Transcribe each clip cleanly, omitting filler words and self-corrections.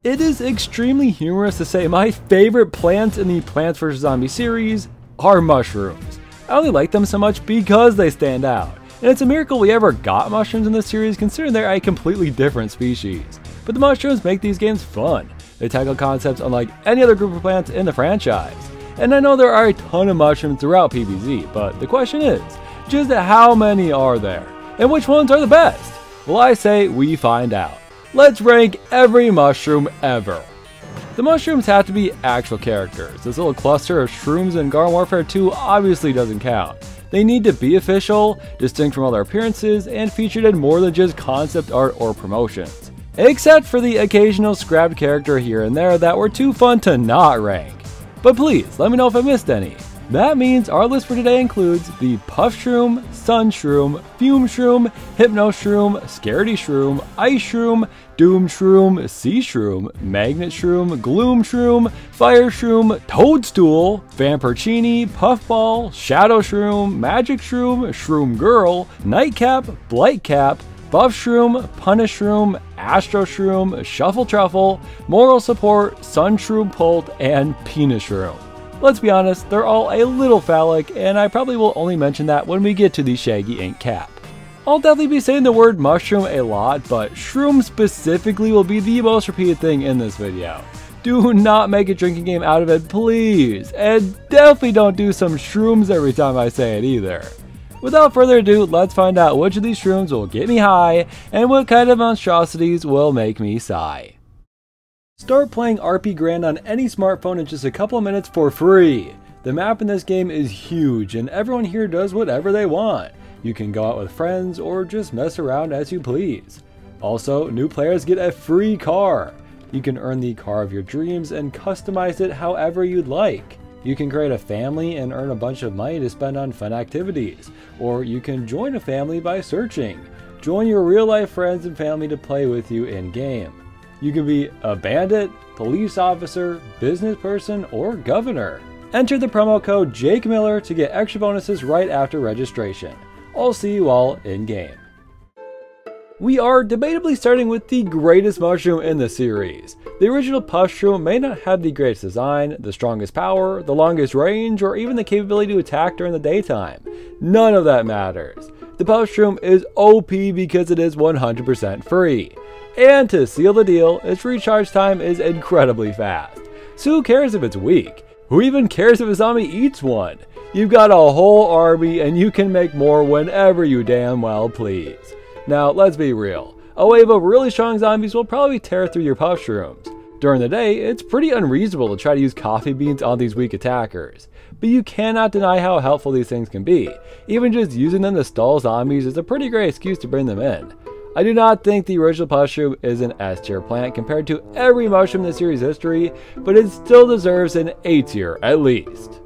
It is extremely humorous to say my favorite plants in the Plants vs. Zombies series are mushrooms. I only like them so much because they stand out. And it's a miracle we ever got mushrooms in this series considering they're a completely different species. But the mushrooms make these games fun. They tackle concepts unlike any other group of plants in the franchise. And I know there are a ton of mushrooms throughout PvZ, but the question is, just how many are there? And which ones are the best? Well, I say we find out. Let's rank every mushroom ever. The mushrooms have to be actual characters. This little cluster of shrooms in Garden Warfare 2 obviously doesn't count. They need to be official, distinct from other appearances, and featured in more than just concept art or promotions. Except for the occasional scrapped character here and there that were too fun to not rank. But please, let me know if I missed any. That means our list for today includes the Puff-shroom, Sun-shroom, Fume-shroom, Hypno-shroom, Scaredy-shroom, Ice-shroom, Doom-shroom, Sea-shroom, Magnet-shroom, Gloom-shroom, Fire-shroom, Toadstool, Vampircini, Puffball, Shadow-shroom, Magic-shroom, Shroom Girl, Night Cap, Blight Cap, Buff-shroom, Punish-shroom, Astro-shroom, Shuffle Truffle, Moral Support, Sun-shroom Pult, and Punish-shroom. Let's be honest, they're all a little phallic, and I probably will only mention that when we get to the Shaggy Ink Cap. I'll definitely be saying the word mushroom a lot, but shroom specifically will be the most repeated thing in this video. Do not make a drinking game out of it, please, and definitely don't do some shrooms every time I say it either. Without further ado, let's find out which of these shrooms will get me high, and what kind of monstrosities will make me sigh. Start playing RP Grand on any smartphone in just a couple of minutes for free. The map in this game is huge and everyone here does whatever they want. You can go out with friends or just mess around as you please. Also, new players get a free car. You can earn the car of your dreams and customize it however you'd like. You can create a family and earn a bunch of money to spend on fun activities. Or you can join a family by searching. Join your real life friends and family to play with you in game. You can be a bandit, police officer, business person, or governor. Enter the promo code Jake Miller to get extra bonuses right after registration. I'll see you all in game. We are debatably starting with the greatest mushroom in the series. The original Puff-shroom may not have the greatest design, the strongest power, the longest range, or even the capability to attack during the daytime. None of that matters. The Puff-shroom is OP because it is 100% free. And to seal the deal, its recharge time is incredibly fast. So who cares if it's weak? Who even cares if a zombie eats one? You've got a whole army and you can make more whenever you damn well please. Now let's be real, a wave of really strong zombies will probably tear through your Puff-shrooms. During the day, it's pretty unreasonable to try to use coffee beans on these weak attackers. But you cannot deny how helpful these things can be. Even just using them to stall zombies is a pretty great excuse to bring them in. I do not think the original Puff-shroom is an S tier plant compared to every mushroom in the series history, but it still deserves an A tier at least.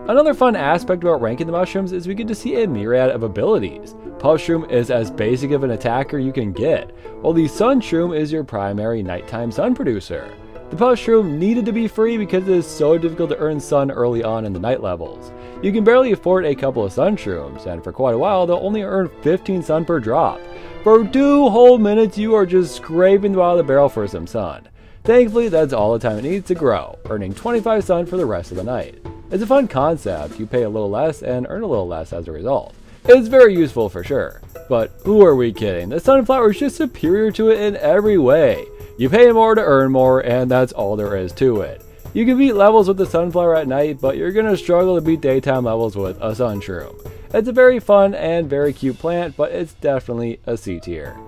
Another fun aspect about ranking the mushrooms is we get to see a myriad of abilities. Puff-shroom is as basic of an attacker you can get, while the Sun-shroom is your primary nighttime sun producer. The Puff-shroom needed to be free because it is so difficult to earn sun early on in the night levels. You can barely afford a couple of Sun-shrooms, and for quite a while they'll only earn 15 sun per drop. For 2 whole minutes you are just scraping the bottom of the barrel for some sun. Thankfully that's all the time it needs to grow, earning 25 sun for the rest of the night. It's a fun concept, you pay a little less and earn a little less as a result. It's very useful for sure, but who are we kidding? The sunflower is just superior to it in every way. You pay more to earn more and that's all there is to it. You can beat levels with the sunflower at night, but you're gonna struggle to beat daytime levels with a Sun-shroom. It's a very fun and very cute plant, but it's definitely a C tier.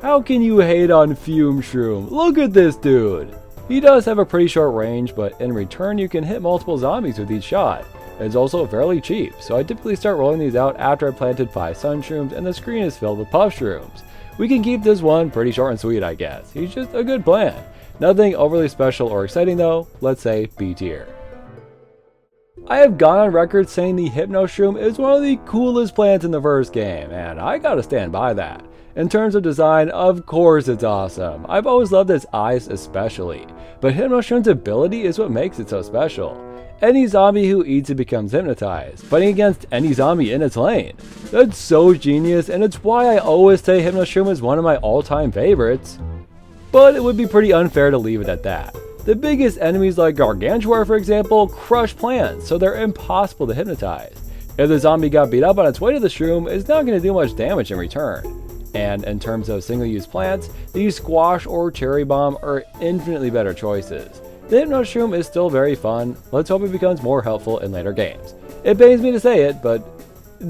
How can you hate on Fume-shroom? Look at this dude! He does have a pretty short range, but in return you can hit multiple zombies with each shot. It's also fairly cheap, so I typically start rolling these out after I've planted 5 Sun-shrooms and the screen is filled with Puff-shrooms. We can keep this one pretty short and sweet, I guess. He's just a good plant. Nothing overly special or exciting though, let's say B tier. I have gone on record saying the Hypno-shroom is one of the coolest plants in the first game, and I gotta stand by that. In terms of design, of course it's awesome. I've always loved its eyes especially, but Hypno-shroom's ability is what makes it so special. Any zombie who eats it becomes hypnotized, fighting against any zombie in its lane. That's so genius, and it's why I always say Hypno-shroom is one of my all-time favorites. but it would be pretty unfair to leave it at that. The biggest enemies like Gargantuar, for example, crush plants, so they're impossible to hypnotize. If the zombie got beat up on its way to the shroom, it's not going to do much damage in return. And in terms of single-use plants, these Squash or Cherry Bomb are infinitely better choices. The Hypno-shroom is still very fun. Let's hope it becomes more helpful in later games. It pains me to say it, but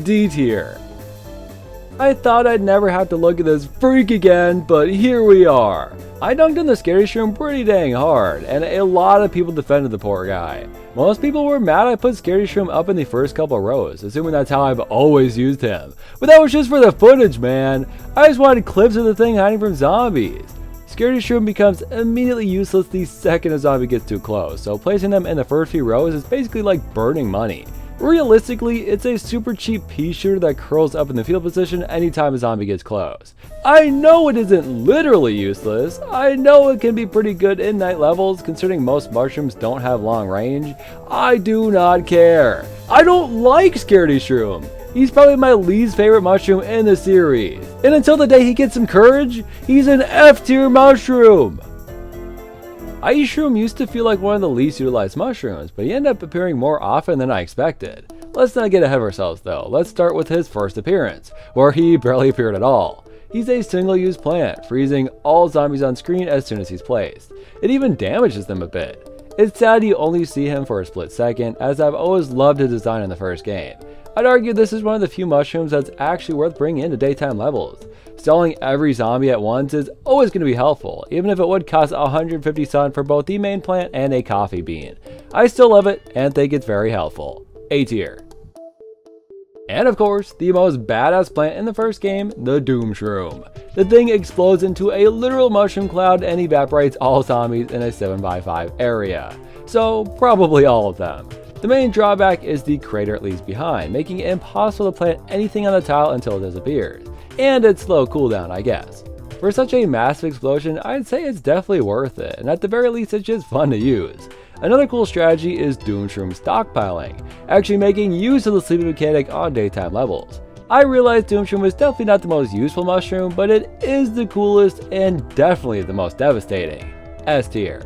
D tier. I thought I'd never have to look at this freak again, but here we are. I dunked on the Scaredy-shroom pretty dang hard, and a lot of people defended the poor guy. Most people were mad I put Scaredy-shroom up in the first couple rows, assuming that's how I've always used him. But that was just for the footage, man. I just wanted clips of the thing hiding from zombies. Scaredy-shroom becomes immediately useless the second a zombie gets too close, so placing them in the first few rows is basically like burning money. Realistically, it's a super cheap pea shooter that curls up in the field position anytime a zombie gets close. I know it isn't literally useless. I know it can be pretty good in night levels considering most mushrooms don't have long range. I do not care. I don't like Scaredy-shroom. He's probably my least favorite mushroom in the series. And until the day he gets some courage, he's an F tier mushroom. Ice-shroom used to feel like one of the least utilized mushrooms, but he ended up appearing more often than I expected. Let's not get ahead of ourselves though. Let's start with his first appearance, where he barely appeared at all. He's a single-use plant, freezing all zombies on screen as soon as he's placed. It even damages them a bit. It's sad you only see him for a split second, as I've always loved his design in the first game. I'd argue this is one of the few mushrooms that's actually worth bringing into daytime levels. Stalling every zombie at once is always going to be helpful, even if it would cost 150 sun for both the main plant and a coffee bean. I still love it and think it's very helpful. A tier. And of course, the most badass plant in the first game, the Doom-shroom. The thing explodes into a literal mushroom cloud and evaporates all zombies in a 7x5 area. So probably all of them. The main drawback is the crater it leaves behind, making it impossible to plant anything on the tile until it disappears. And its slow cooldown, I guess. For such a massive explosion, I'd say it's definitely worth it, and at the very least it's just fun to use. Another cool strategy is Doom-shroom stockpiling, actually making use of the sleeping mechanic on daytime levels. I realize Doom-shroom is definitely not the most useful mushroom, but it is the coolest and definitely the most devastating. S tier.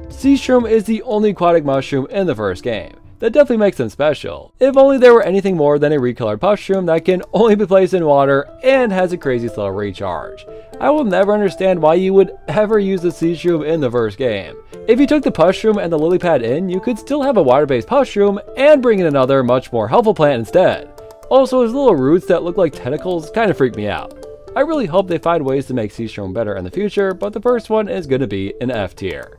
Sea-shroom is the only aquatic mushroom in the first game. That definitely makes them special. If only there were anything more than a recolored Puff-shroom that can only be placed in water and has a crazy slow recharge. I will never understand why you would ever use the Sea-shroom in the first game. If you took the Puff-shroom and the lily pad in, you could still have a water-based Puff-shroom and bring in another much more helpful plant instead. Also, his little roots that look like tentacles kind of freak me out. I really hope they find ways to make Sea-shroom better in the future, but the first one is going to be an F tier.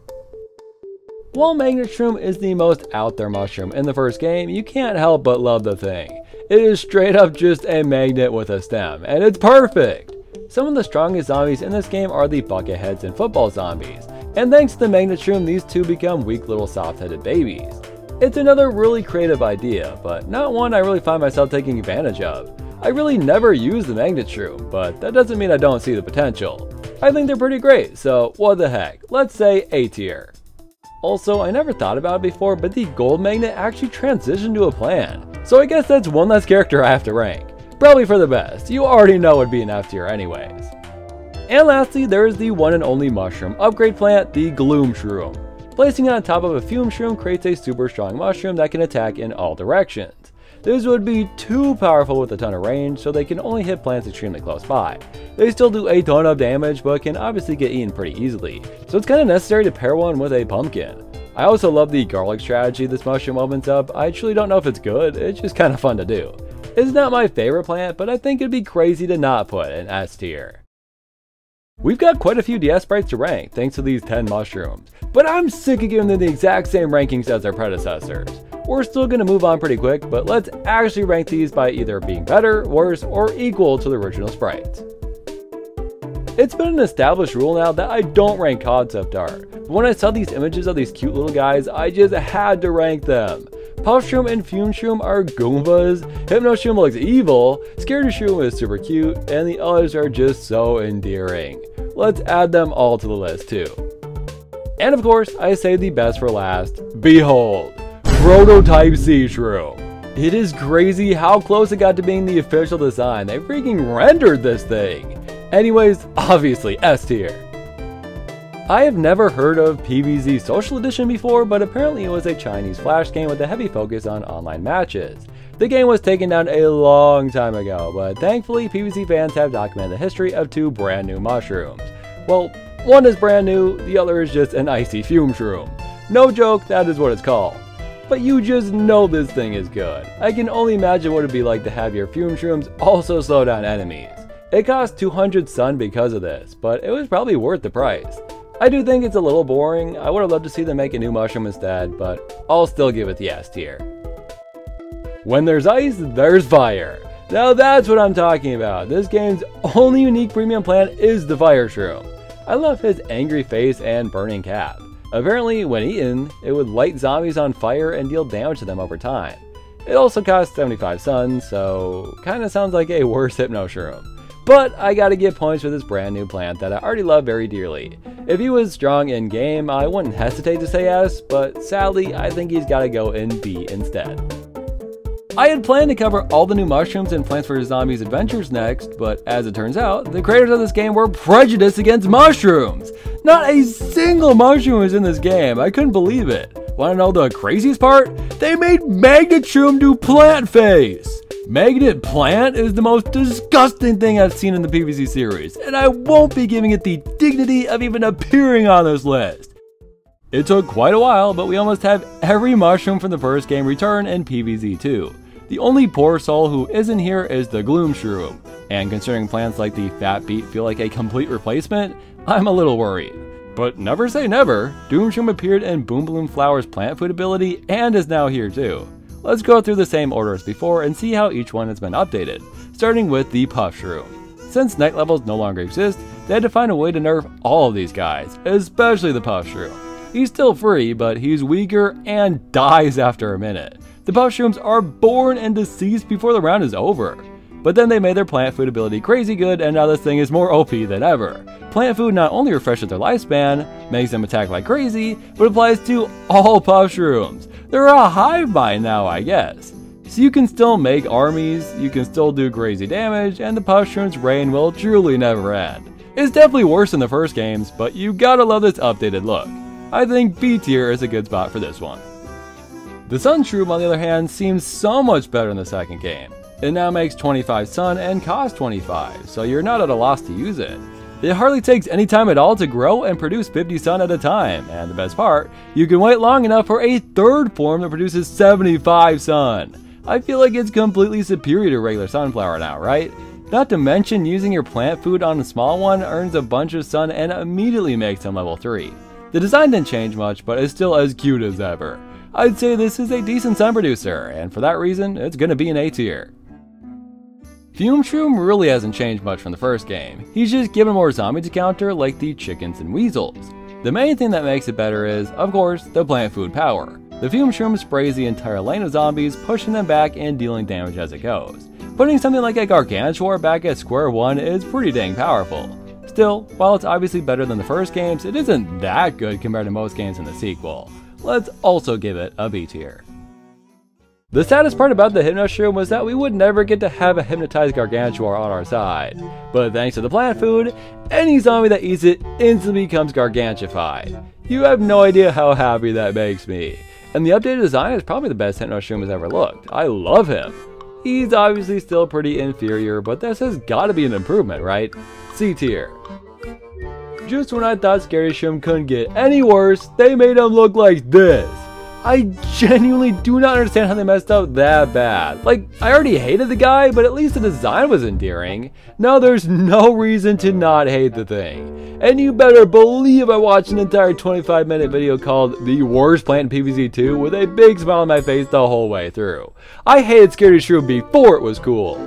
While Magnet-shroom is the most out there mushroom in the first game, you can't help but love the thing. It is straight up just a magnet with a stem, and it's perfect! Some of the strongest zombies in this game are the bucket heads and football zombies, and thanks to the Magnet-shroom, these two become weak little soft-headed babies. It's another really creative idea, but not one I really find myself taking advantage of. I really never use the Magnet-shroom, but that doesn't mean I don't see the potential. I think they're pretty great, so what the heck, let's say A tier. Also, I never thought about it before, but the gold magnet actually transitioned to a plant. So I guess that's one less character I have to rank. Probably for the best, you already know it'd be an F tier anyways. And lastly, there's the one and only mushroom upgrade plant, the Gloom-shroom. Placing it on top of a Fume-shroom creates a super strong mushroom that can attack in all directions. This would be too powerful with a ton of range, so they can only hit plants extremely close by. They still do a ton of damage, but can obviously get eaten pretty easily, so it's kind of necessary to pair one with a pumpkin. I also love the garlic strategy this mushroom opens up. I truly don't know if it's good, it's just kind of fun to do. It's not my favorite plant, but I think it'd be crazy to not put an S tier. We've got quite a few DS sprites to rank thanks to these 10 mushrooms, but I'm sick of giving them the exact same rankings as their predecessors. We're still going to move on pretty quick, but let's actually rank these by either being better, worse, or equal to the original sprites. It's been an established rule now that I don't rank concept art, but when I saw these images of these cute little guys, I just had to rank them. Puff-shroom and Fume-shroom are Goombas, Hypno-shroom looks evil, Scaredy-shroom is super cute, and the others are just so endearing. Let's add them all to the list too. And of course, I saved the best for last. Behold! Prototype Sea-shroom. It is crazy how close it got to being the official design. They freaking rendered this thing. Anyways, obviously S tier. I have never heard of PvZ Social Edition before, but apparently it was a Chinese Flash game with a heavy focus on online matches. The game was taken down a long time ago, but thankfully PvZ fans have documented the history of 2 brand new mushrooms. Well, one is brand new, the other is just an Icy Fume-shroom. No joke, that is what it's called. But you just know this thing is good. I can only imagine what it'd be like to have your Fume-shrooms also slow down enemies. It cost 200 Sun because of this, but it was probably worth the price. I do think it's a little boring. I would have loved to see them make a new mushroom instead, but I'll still give it the S tier. When there's ice, there's fire. Now that's what I'm talking about. This game's only unique premium plant is the Fire-shroom. I love his angry face and burning cap. Apparently, when eaten, it would light zombies on fire and deal damage to them over time. It also costs 75 Sun, so kinda sounds like a worse Hypno-shroom. But I gotta give points for this brand new plant that I already love very dearly. If he was strong in game, I wouldn't hesitate to say S, but sadly, I think he's gotta go in B instead. I had planned to cover all the new mushrooms in Plants vs. Zombies Adventures next, but as it turns out, the creators of this game were prejudiced against mushrooms! Not a single mushroom is in this game, I couldn't believe it. Wanna know the craziest part? They made Magnet-shroom do plant face! Magnet plant is the most disgusting thing I've seen in the PvZ series, and I won't be giving it the dignity of even appearing on this list. It took quite a while, but we almost have every mushroom from the first game return in PvZ 2. The only poor soul who isn't here is the Gloom-shroom, and considering plants like the Fat Beet feel like a complete replacement, I'm a little worried. But never say never, Doom-shroom appeared in Boom Bloom Flower's plant food ability and is now here too. Let's go through the same order as before and see how each one has been updated, starting with the Puff-shroom. Since night levels no longer exist, they had to find a way to nerf all of these guys, especially the Puff-shroom. He's still free, but he's weaker and dies after a minute. The Puff-shrooms are born and deceased before the round is over. But then they made their plant food ability crazy good, and now this thing is more OP than ever. Plant food not only refreshes their lifespan, makes them attack like crazy, but applies to all Puff-shrooms. They're a hive mind now, I guess. So you can still make armies, you can still do crazy damage, and the Puff-shroom's reign will truly never end. It's definitely worse than the first games, but you gotta love this updated look. I think B tier is a good spot for this one. The Sun-shroom, on the other hand, seems so much better in the second game. It now makes 25 Sun and costs 25, so you're not at a loss to use it. It hardly takes any time at all to grow and produce 50 Sun at a time, and the best part, you can wait long enough for a third form that produces 75 Sun. I feel like it's completely superior to regular Sunflower now, right? Not to mention using your plant food on a small one earns a bunch of Sun and immediately makes him level 3. The design didn't change much, but it's still as cute as ever. I'd say this is a decent Sun producer, and for that reason, it's gonna be an A tier. Fume-shroom really hasn't changed much from the first game. He's just given more zombies to counter like the chickens and weasels. The main thing that makes it better is, of course, the plant food power. The Fume-shroom sprays the entire lane of zombies, pushing them back and dealing damage as it goes. Putting something like a Gargantuar back at square one is pretty dang powerful. Still, while it's obviously better than the first games, it isn't that good compared to most games in the sequel. Let's also give it a B tier. The saddest part about the Hypno-shroom was that we would never get to have a hypnotized Gargantuar on our side. But thanks to the plant food, any zombie that eats it instantly becomes Gargantified. You have no idea how happy that makes me. And the updated design is probably the best Hypno-shroom has ever looked. I love him. He's obviously still pretty inferior, but this has gotta be an improvement, right? C tier. Just when I thought Scaredy-shroom couldn't get any worse, they made him look like this. I genuinely do not understand how they messed up that bad. Like, I already hated the guy, but at least the design was endearing. Now there's no reason to not hate the thing. And you better believe I watched an entire 25-minute video called The Worst Plant in PvZ 2 with a big smile on my face the whole way through. I hated Scaredy-shroom before it was cool.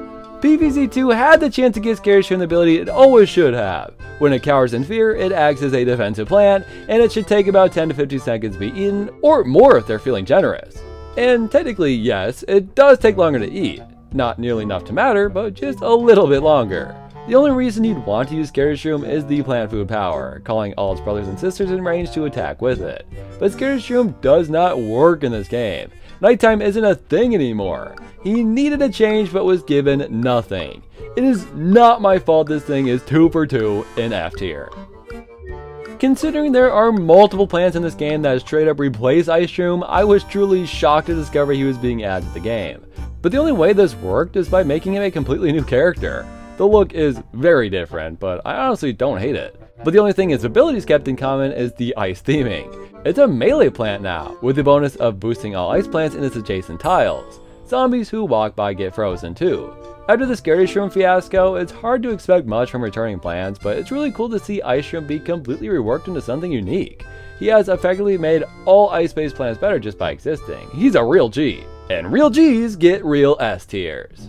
PvZ 2 had the chance to give Scaredy-shroom the ability it always should have. When it cowers in fear, it acts as a defensive plant, and it should take about 10 to 15 seconds to be eaten, or more if they're feeling generous. And technically, yes, it does take longer to eat. Not nearly enough to matter, but just a little bit longer. The only reason you'd want to use Scaredy-shroom is the plant food power, calling all its brothers and sisters in range to attack with it. But Scaredy-shroom does not work in this game. Nighttime isn't a thing anymore. He needed a change but was given nothing. It is not my fault this thing is 2 for 2 in F tier. Considering there are multiple plants in this game that straight up replace Ice-shroom, I was truly shocked to discover he was being added to the game. But the only way this worked is by making him a completely new character. The look is very different, but I honestly don't hate it. But the only thing his abilities kept in common is the ice theming. It's a melee plant now, with the bonus of boosting all ice plants in its adjacent tiles. Zombies who walk by get frozen too. After the Scaredy-shroom fiasco, it's hard to expect much from returning plants, but it's really cool to see Ice-shroom be completely reworked into something unique. He has effectively made all ice-based plants better just by existing. He's a real G, and real Gs get real S tiers.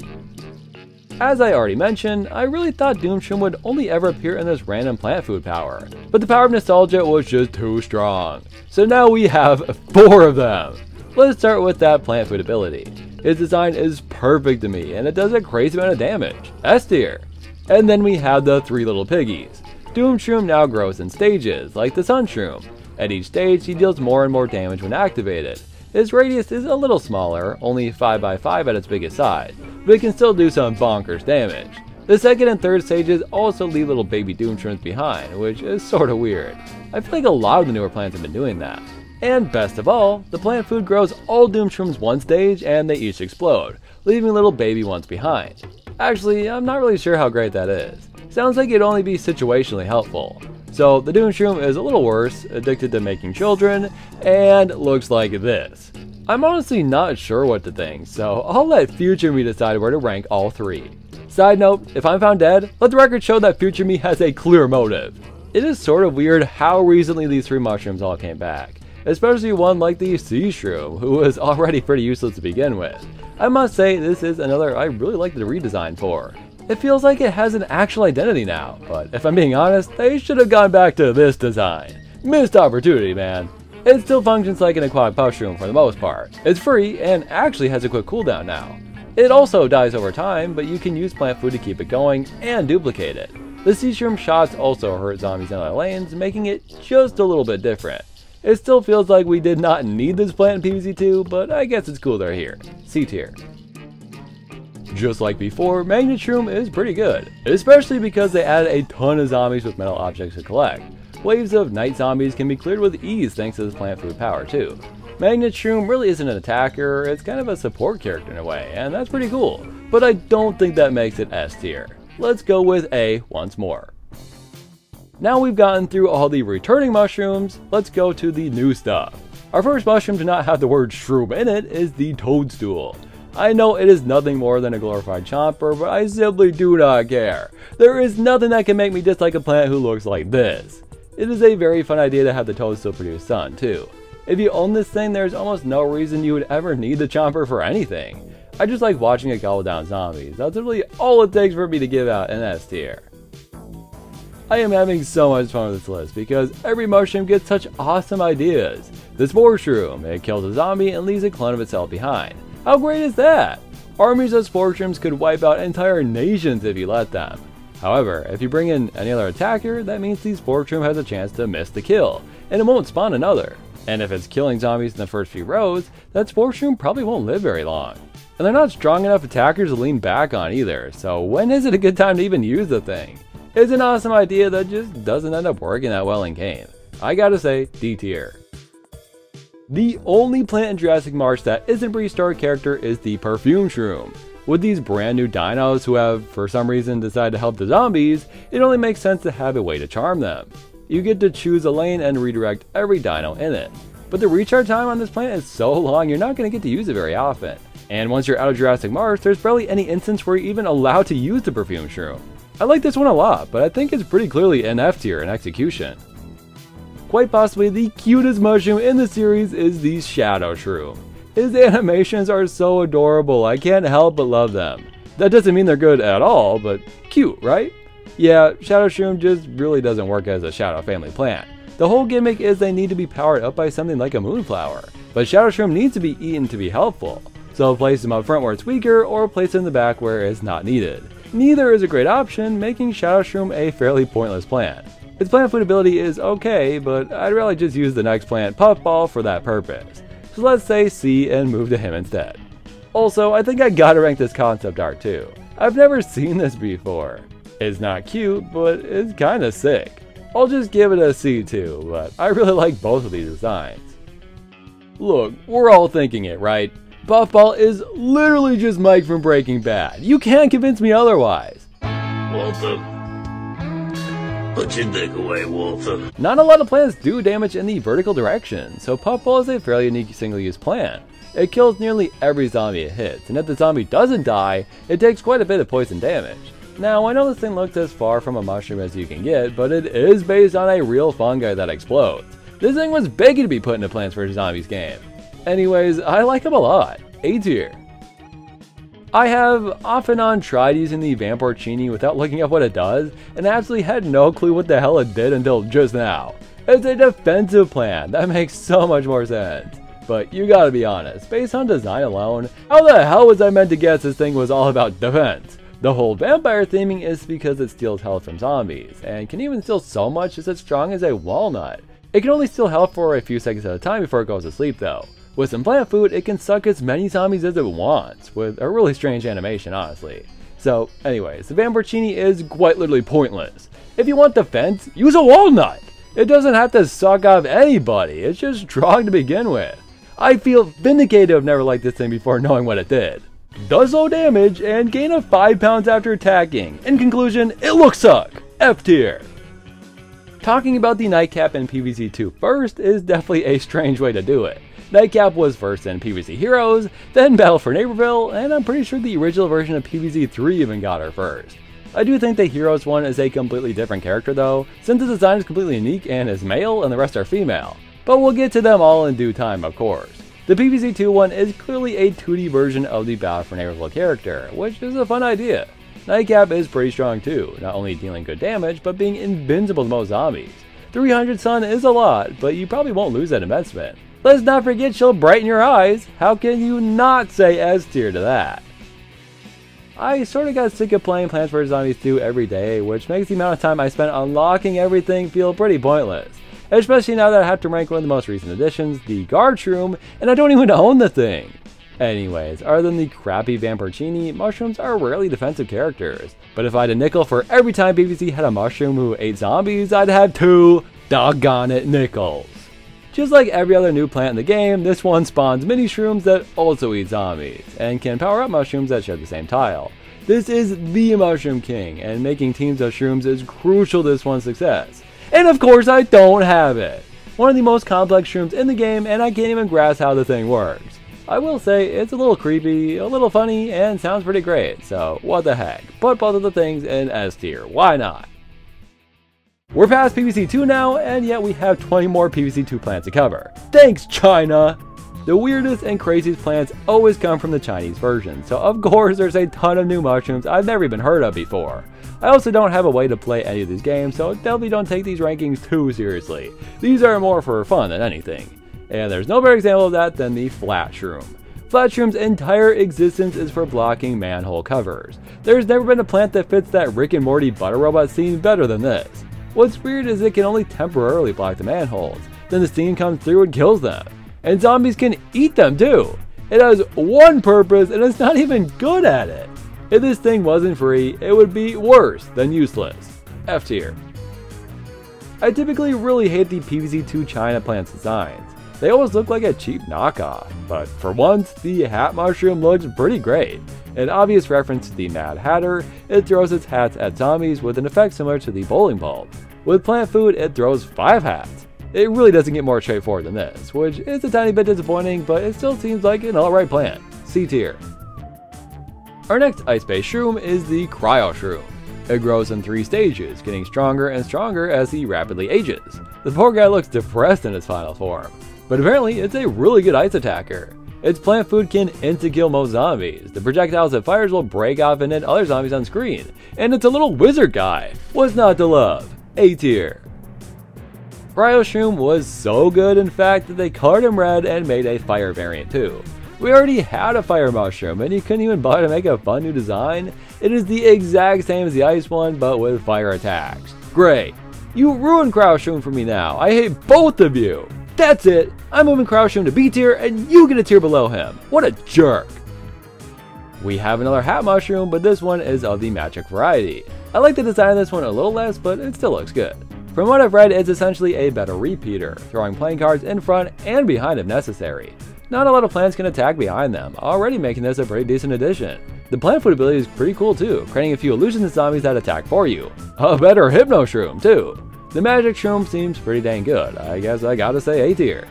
As I already mentioned, I really thought Doom-shroom would only ever appear in this random plant food power, but the power of nostalgia was just too strong. So now we have 4 of them. Let's start with that plant food ability. His design is perfect to me, and it does a crazy amount of damage. S tier. And then we have the 3 little piggies. Doom-shroom now grows in stages, like the Sun-shroom. At each stage, he deals more and more damage when activated. His radius is a little smaller, only 5x5 at its biggest size, but it can still do some bonkers damage. The second and third stages also leave little baby Doom-shrooms behind, which is sorta weird. I feel like a lot of the newer plants have been doing that. And best of all, the plant food grows all Doom-shrooms one stage and they each explode, leaving little baby ones behind. Actually, I'm not really sure how great that is. Sounds like it'd only be situationally helpful. So the Doom-shroom is a little worse, addicted to making children, and looks like this. I'm honestly not sure what to think, so I'll let future me decide where to rank all 3. Side note, if I'm found dead, let the record show that future me has a clear motive. It is sort of weird how recently these 3 mushrooms all came back. Especially one like the Sea-shroom, who was already pretty useless to begin with. I must say this is another I really like the redesign for. It feels like it has an actual identity now, but if I'm being honest, they should have gone back to this design. Missed opportunity, man. It still functions like an aquatic Puff-shroom for the most part. It's free and actually has a quick cooldown now. It also dies over time, but you can use plant food to keep it going and duplicate it. The Sea-shroom shots also hurt zombies in other lanes, making it just a little bit different. It still feels like we did not need this plant in PvZ 2, but I guess it's cool they're here. C tier. Just like before, Magnet-shroom is pretty good, especially because they added a ton of zombies with metal objects to collect. Waves of night zombies can be cleared with ease thanks to this plant food power too. Magnet-shroom really isn't an attacker, it's kind of a support character in a way, and that's pretty cool, but I don't think that makes it S tier. Let's go with A once more. Now we've gotten through all the returning mushrooms, let's go to the new stuff. Our first mushroom to not have the word shroom in it is the toadstool. I know it is nothing more than a glorified chomper, but I simply do not care. There is nothing that can make me dislike a plant who looks like this. It is a very fun idea to have the toadstool produce sun too. If you own this thing, there's almost no reason you would ever need the chomper for anything. I just like watching it gobble down zombies. That's really all it takes for me to give out an S tier. I am having so much fun with this list because every mushroom gets such awesome ideas. The Spore-shroom, it kills a zombie and leaves a clone of itself behind. How great is that? Armies of Spore-shrooms could wipe out entire nations if you let them. However, if you bring in any other attacker, that means the Spore-shroom has a chance to miss the kill, and it won't spawn another. And if it's killing zombies in the first few rows, that Spore-shroom probably won't live very long. And they're not strong enough attackers to lean back on either, so when is it a good time to even use the thing? It's an awesome idea that just doesn't end up working that well in game. I gotta say, D tier. The only plant in Jurassic March that isn't a prehistoric character is the Perfume-shroom. With these brand new dinos who have, for some reason, decided to help the zombies, it only makes sense to have a way to charm them. You get to choose a lane and redirect every dino in it. But the recharge time on this plant is so long you're not going to get to use it very often. And once you're out of Jurassic March, there's barely any instance where you're even allowed to use the Perfume-shroom. I like this one a lot, but I think it's pretty clearly an F tier in execution. Quite possibly the cutest mushroom in the series is the Shadow-shroom. His animations are so adorable, I can't help but love them. That doesn't mean they're good at all, but cute, right? Yeah, Shadow-shroom just really doesn't work as a Shadow family plant. The whole gimmick is they need to be powered up by something like a moonflower, but Shadow-shroom needs to be eaten to be helpful. So place them up front where it's weaker, or place them in the back where it's not needed. Neither is a great option, making Shadow-shroom a fairly pointless plant. Its plant food ability is okay, but I'd rather just use the next plant, Puffball, for that purpose. So let's say C and move to him instead. Also, I think I gotta rank this concept art too. I've never seen this before. It's not cute, but it's kinda sick. I'll just give it a C2, but I really like both of these designs. Look, we're all thinking it, right? Puffball is literally just Mike from Breaking Bad. You can't convince me otherwise. Walter, put your dick away, Walter. Not a lot of plants do damage in the vertical direction, so Puffball is a fairly unique single-use plant. It kills nearly every zombie it hits, and if the zombie doesn't die, it takes quite a bit of poison damage. Now, I know this thing looks as far from a mushroom as you can get, but it is based on a real fungi that explodes. This thing was begging to be put in a Plants vs. Zombies game. Anyways, I like him a lot. A tier. I have off and on tried using the Vamporcini without looking up what it does, and absolutely had no clue what the hell it did until just now. It's a defensive plant, that makes so much more sense. But you gotta be honest, based on design alone, how the hell was I meant to guess this thing was all about defense? The whole vampire theming is because it steals health from zombies, and can even steal so much it's as strong as a walnut. It can only steal health for a few seconds at a time before it goes to sleep though. With some plant food, it can suck as many zombies as it wants, with a really strange animation honestly. So anyways, the Vamporcini is quite literally pointless. If you want defense, use a walnut! It doesn't have to suck off anybody, it's just strong to begin with. I feel vindicated to have never liked this thing before knowing what it did. Does low damage and gain of 5 pounds after attacking. In conclusion, it looks suck. F tier. Talking about the Nightcap in PvZ 2 first is definitely a strange way to do it. Nightcap was first in PvZ Heroes, then Battle for Neighborville, and I'm pretty sure the original version of PvZ 3 even got her first. I do think the Heroes one is a completely different character though, since the design is completely unique and is male and the rest are female. But we'll get to them all in due time, of course. The PvZ 2 one is clearly a 2D version of the Battle for Neighborville character, which is a fun idea. Nightcap is pretty strong too, not only dealing good damage, but being invincible to most zombies. 300 Sun is a lot, but you probably won't lose that investment. Let's not forget she'll brighten your eyes. How can you not say S tier to that? I sorta got sick of playing Plants vs. Zombies 2 every day, which makes the amount of time I spent unlocking everything feel pretty pointless. Especially now that I have to rank one of the most recent additions, the Guard-shroom, and I don't even own the thing. Anyways, other than the crappy Vamporcini, mushrooms are rarely defensive characters. But if I had a nickel for every time PvZ had a mushroom who ate zombies, I'd have 2 doggone it nickels. Just like every other new plant in the game, this one spawns mini-shrooms that also eat zombies, and can power up mushrooms that share the same tile. This is the Mushroom King, and making teams of shrooms is crucial to this one's success. And of course I don't have it! One of the most complex shrooms in the game, and I can't even grasp how the thing works. I will say it's a little creepy, a little funny, and sounds pretty great, so what the heck, put both of the things in S tier, why not? We're past PvZ 2 now, and yet we have 20 more PvZ 2 plants to cover. Thanks, China! The weirdest and craziest plants always come from the Chinese version, so of course there's a ton of new mushrooms I've never even heard of before. I also don't have a way to play any of these games, so definitely don't take these rankings too seriously. These are more for fun than anything. And there's no better example of that than the Flat-shroom. Flat-shroom's entire existence is for blocking manhole covers. There's never been a plant that fits that Rick and Morty butter robot scene better than this. What's weird is it can only temporarily block the manholes, then the steam comes through and kills them. And zombies can eat them too! It has one purpose and it's not even good at it! If this thing wasn't free, it would be worse than useless. F tier. I typically really hate the PvZ 2 China plants designs. They always look like a cheap knockoff, but for once, the hat mushroom looks pretty great. An obvious reference to the Mad Hatter, it throws its hats at zombies with an effect similar to the bowling ball. With plant food, it throws 5 hats. It really doesn't get more straightforward than this, which is a tiny bit disappointing, but it still seems like an alright plant. C tier. Our next ice-based shroom is the Cryo-shroom. It grows in 3 stages, getting stronger and stronger as he rapidly ages. The poor guy looks depressed in its final form, but apparently it's a really good ice attacker. Its plant food can insta-kill most zombies. The projectiles it fires will break off and hit other zombies on screen. And it's a little wizard guy. What's not to love? A tier. Cryo-shroom was so good in fact that they colored him red and made a fire variant too. We already had a fire mushroom and you couldn't even bother to make a fun new design. It is the exact same as the ice one but with fire attacks. Great. You ruined Cryo-shroom for me now. I hate both of you. That's it! I'm moving Cryo-shroom to B tier and you get a tier below him. What a jerk! We have another hat mushroom, but this one is of the magic variety. I like the design of this one a little less, but it still looks good. From what I've read, it's essentially a better repeater, throwing playing cards in front and behind if necessary. Not a lot of plants can attack behind them, already making this a pretty decent addition. The plant food ability is pretty cool too, creating a few illusions and zombies that attack for you. A better Hypno-shroom too. The Magic-shroom seems pretty dang good, I guess I gotta say A tier.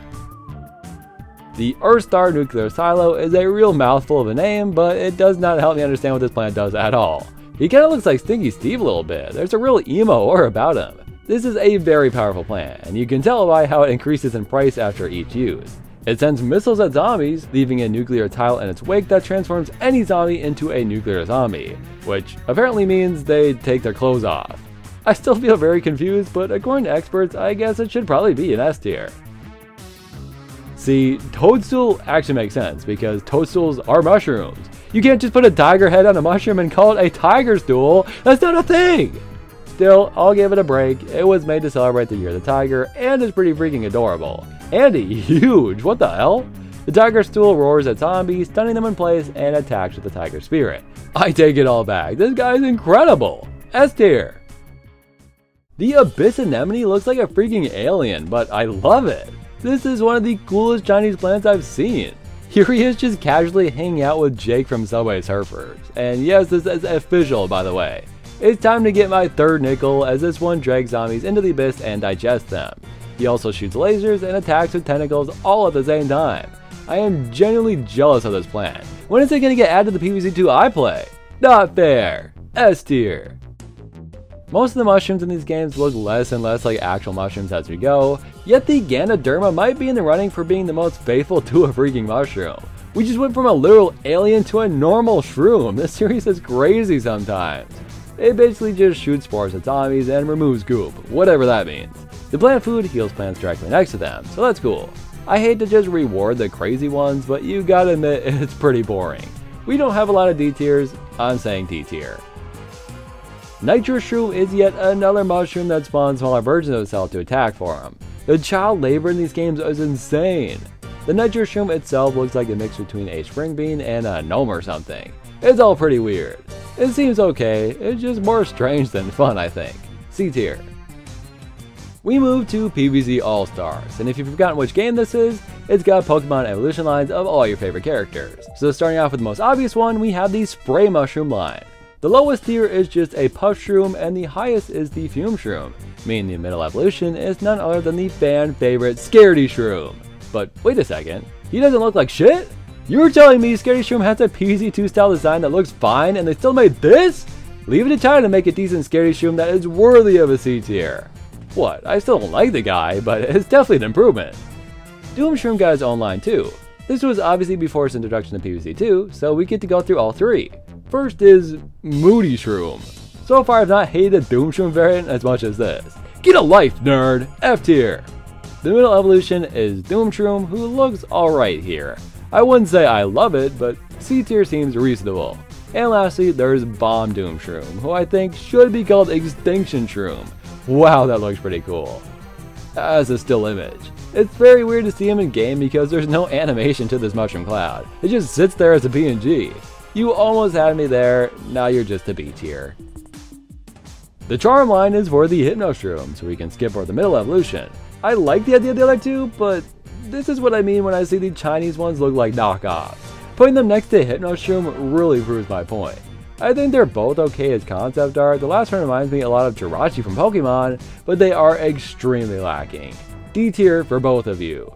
The Earthstar Nuclear Silo is a real mouthful of a name, but it does not help me understand what this plant does at all. He kinda looks like Stinky Steve a little bit, there's a real emo aura about him. This is a very powerful plant, and you can tell by how it increases in price after each use. It sends missiles at zombies, leaving a nuclear tile in its wake that transforms any zombie into a nuclear zombie, which apparently means they take their clothes off. I still feel very confused, but according to experts, I guess it should probably be an S tier. See, Toadstool actually makes sense, because toadstools are mushrooms. You can't just put a tiger head on a mushroom and call it a tiger stool, that's not a thing! Still, I'll give it a break, it was made to celebrate the year of the tiger, and is pretty freaking adorable. And huge, what the hell? The tiger stool roars at zombies, stunning them in place, and attacks with the tiger spirit. I take it all back, this guy's incredible! S tier! The Abyss Anemone looks like a freaking alien, but I love it! This is one of the coolest Chinese plants I've seen. Here he is just casually hanging out with Jake from Subway Surfers. And yes, this is official by the way. It's time to get my third nickel as this one drags zombies into the abyss and digests them. He also shoots lasers and attacks with tentacles all at the same time. I am genuinely jealous of this plant. When is it going to get added to the PvZ 2 I play? Not fair. S tier. Most of the mushrooms in these games look less and less like actual mushrooms as we go, yet the Ganoderma might be in the running for being the most faithful to a freaking mushroom. We just went from a literal alien to a normal shroom. This series is crazy sometimes. It basically just shoots spores at zombies and removes goop, whatever that means. The plant food heals plants directly next to them, so that's cool. I hate to just reward the crazy ones, but you gotta admit it's pretty boring. We don't have a lot of D tiers, I'm saying D tier. Nitro-shroom is yet another mushroom that spawns smaller versions of itself to attack for him. The child labor in these games is insane. The Nitro-shroom itself looks like a mix between a spring bean and a gnome or something. It's all pretty weird. It seems okay, it's just more strange than fun I think. C tier. We move to PvZ All-Stars, and if you've forgotten which game this is, it's got Pokemon evolution lines of all your favorite characters. So starting off with the most obvious one, we have the Spray Mushroom line. The lowest tier is just a Puff-shroom, and the highest is the Fume-shroom, meaning the middle evolution is none other than the fan favorite Scaredy-shroom. But wait a second, he doesn't look like shit? You're telling me Scaredy-shroom has a PvZ 2 style design that looks fine and they still made this? Leave it to China to make a decent Scaredy-shroom that is worthy of a C tier. What, I still don't like the guy, but it's definitely an improvement. Doom-shroom got his own line too. This was obviously before its introduction to PvZ 2, so we get to go through all three. First is Moody-shroom. So far I've not hated the Doom-shroom variant as much as this. Get a life, nerd! F tier! The middle evolution is Doom-shroom, who looks alright here. I wouldn't say I love it, but C tier seems reasonable. And lastly, there's Bomb Doom-shroom, who I think should be called Extinction-shroom. Wow, that looks pretty cool. As a still image. It's very weird to see him in game because there's no animation to this mushroom cloud. It just sits there as a PNG. You almost had me there, now you're just a B tier. The charm line is for the Hypno-shroom, so we can skip over the middle evolution. I like the idea of the other two, but this is what I mean when I see the Chinese ones look like knockoffs. Putting them next to Hypno-shroom really proves my point. I think they're both okay as concept art. The last one reminds me a lot of Jirachi from Pokemon, but they are extremely lacking. D tier for both of you.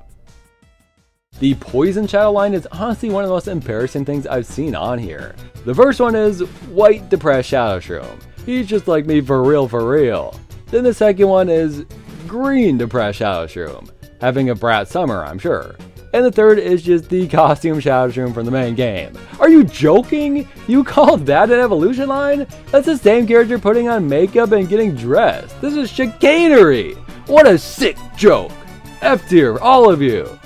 The Poison Shadow line is honestly one of the most embarrassing things I've seen on here. The first one is White Depressed Shadow-shroom. He's just like me for real for real. Then the second one is Green Depressed Shadow-shroom. Having a brat summer, I'm sure. And the third is just the costume Shadow-shroom from the main game. Are you joking? You call that an evolution line? That's the same character putting on makeup and getting dressed. This is chicanery. What a sick joke. F tier for all of you.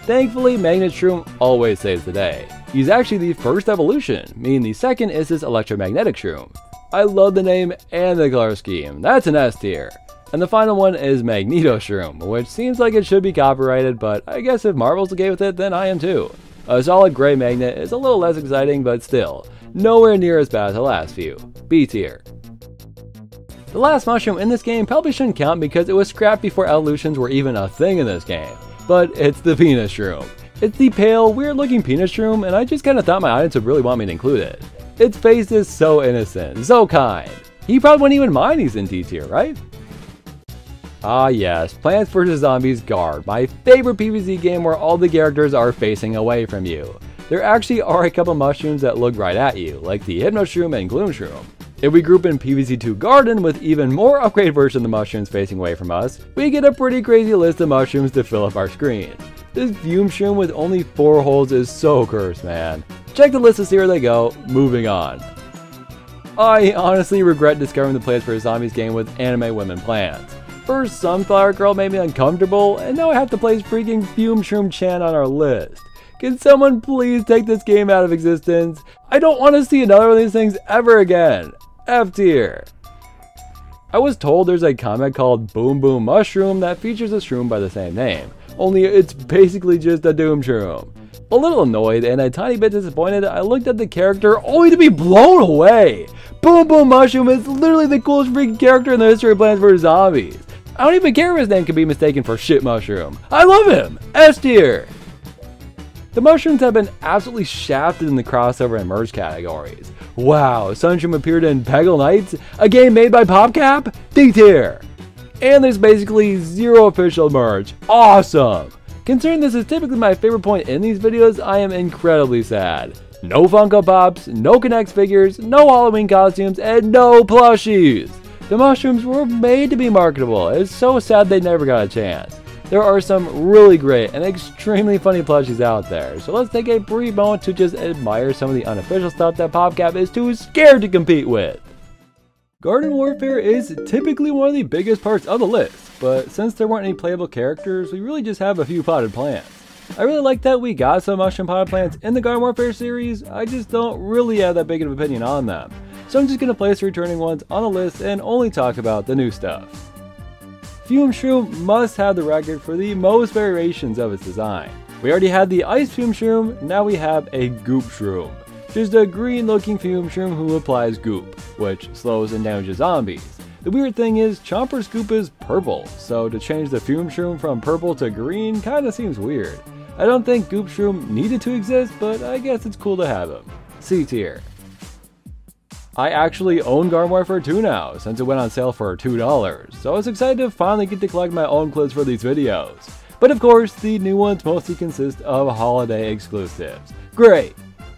Thankfully, Magnet-shroom always saves the day. He's actually the first evolution, meaning the second is his electromagnetic shroom. I love the name and the color scheme, that's an S tier. And the final one is Magnet-shroom, which seems like it should be copyrighted, but I guess if Marvel's okay with it, then I am too. A solid gray magnet is a little less exciting, but still, nowhere near as bad as the last few. B tier. The last mushroom in this game probably shouldn't count because it was scrapped before evolutions were even a thing in this game, but it's the Punish-shroom. It's the pale, weird looking Punish-shroom, and I just kinda thought my audience would really want me to include it. Its face is so innocent, so kind. He probably wouldn't even mind he's in D tier, right? Ah yes, Plants vs Zombies Guard, my favorite PvZ game where all the characters are facing away from you. There actually are a couple mushrooms that look right at you, like the Hypno-shroom and Gloom-shroom. If we group in PvZ2 Garden with even more upgraded versions of the mushrooms facing away from us, we get a pretty crazy list of mushrooms to fill up our screen. This Fume-shroom with only 4 holes is so cursed, man. Check the list to see where they go, moving on. I honestly regret discovering the Plants vs Zombies game with anime women plants. First Sunflower Girl made me uncomfortable, and now I have to place freaking Fume-shroom Chan on our list. Can someone please take this game out of existence? I don't want to see another one of these things ever again. F tier. I was told there's a comic called Boom Boom Mushroom that features a shroom by the same name, only it's basically just a Doom-shroom. A little annoyed and a tiny bit disappointed, I looked at the character only to be blown away. Boom Boom Mushroom is literally the coolest freaking character in the history of Plants vs Zombies. I don't even care if his name could be mistaken for Shit Mushroom. I love him! S tier! The mushrooms have been absolutely shafted in the crossover and merge categories. Wow, Sun-shroom appeared in Peggle Knights, a game made by PopCap? D tier! And there's basically zero official merch. Awesome! Considering this is typically my favorite point in these videos, I am incredibly sad. No Funko Pops, no Connect figures, no Halloween costumes, and no plushies! The mushrooms were made to be marketable. It's so sad they never got a chance. There are some really great and extremely funny plushies out there, so let's take a brief moment to just admire some of the unofficial stuff that PopCap is too scared to compete with. Garden Warfare is typically one of the biggest parts of the list, but since there weren't any playable characters, we really just have a few potted plants. I really like that we got some mushroom potted plants in the Garden Warfare series, I just don't really have that big of an opinion on them. So I'm just going to place the returning ones on the list and only talk about the new stuff. Fume-shroom must have the record for the most variations of its design. We already had the Ice Fume-shroom, now we have a Goop-shroom. Just a green looking Fume-shroom who applies goop, which slows and damages zombies. The weird thing is, Chomper's goop is purple, so to change the Fume-shroom from purple to green kinda seems weird. I don't think Goop-shroom needed to exist, but I guess it's cool to have him. C tier. I actually own Garden Warfare 2 now, since it went on sale for $2, so I was excited to finally get to collect my own clips for these videos. But of course, the new ones mostly consist of holiday exclusives. Great!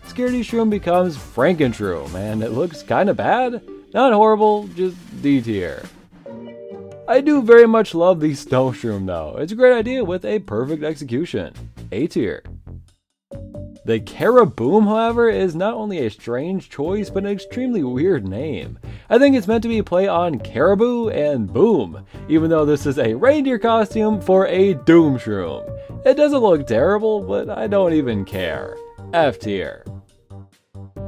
Scaredy-shroom becomes Franken-shroom, and it looks kinda bad. Not horrible, just D tier. I do very much love the Snow-shroom though. It's a great idea with a perfect execution. A tier. The Caraboom, however, is not only a strange choice, but an extremely weird name. I think it's meant to be a play on caribou and boom, even though this is a reindeer costume for a Doom-shroom. It doesn't look terrible, but I don't even care. F tier.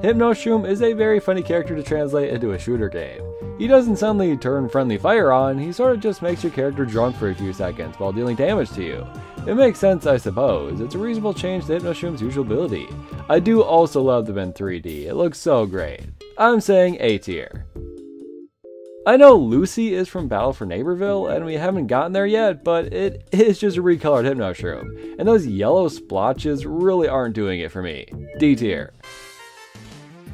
Hypno-shroom is a very funny character to translate into a shooter game. He doesn't suddenly turn friendly fire on, he sort of just makes your character drunk for a few seconds while dealing damage to you. It makes sense, I suppose. It's a reasonable change to Hypno-shroom's usual ability. I do also love them in 3D, it looks so great. I'm saying A tier. I know Lucy is from Battle for Neighborville, and we haven't gotten there yet, but it is just a recolored Hypno-shroom, and those yellow splotches really aren't doing it for me. D tier.